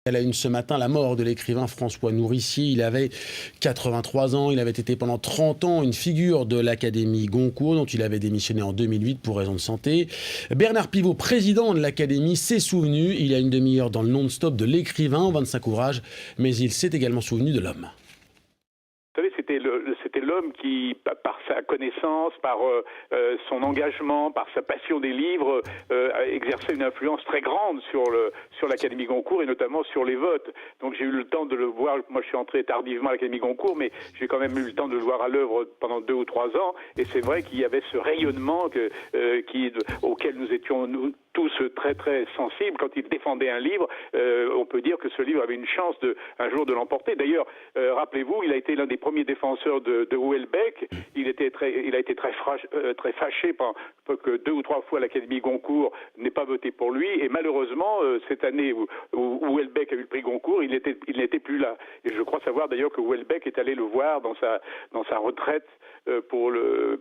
À la une ce matin, la mort de l'écrivain François Nourricier. Il avait 83 ans, il avait été pendant 30 ans une figure de l'Académie Goncourt, dont il avait démissionné en 2008 pour raison de santé. Bernard Pivot, président de l'Académie, s'est souvenu, il y a une demi-heure dans le non-stop, de l'écrivain, 25 ouvrages, mais il s'est également souvenu de l'homme. Vous savez, c'était l'homme qui, par sa connaissance, par son engagement, par sa passion des livres, a exercé une influence très grande sur l'Académie Goncourt et notamment sur les votes. Donc j'ai eu le temps de le voir. Moi, je suis entré tardivement à l'Académie Goncourt, mais j'ai quand même eu le temps de le voir à l'œuvre pendant 2 ou 3 ans. Et c'est vrai qu'il y avait ce rayonnement auquel nous étions tous très très sensibles. Quand il défendait un livre, on peut dire que ce livre avait une chance un jour de l'emporter. D'ailleurs, rappelez-vous, il a été l'un des premiers défenseurs de Houellebecq. Il a été très fâché que 2 ou 3 fois l'Académie Goncourt n'ait pas voté pour lui. Et malheureusement, cette année où Houellebecq a eu le prix Goncourt, il n'était plus là. Et je crois savoir d'ailleurs que Houellebecq est allé le voir dans sa retraite pour le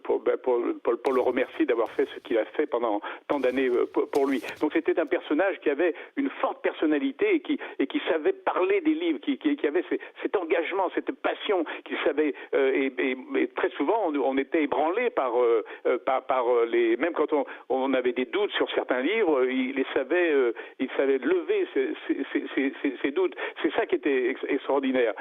remercier d'avoir fait ce qu'il a fait pendant tant d'années pour lui. Donc c'était un personnage qui avait une forte personnalité et qui savait parler des livres, qui avait cet engagement, cette passion, qu'il savait et très souvent on était ébranlé par même quand on avait des doutes sur certains livres, il savait lever ces doutes. C'est ça qui était extraordinaire.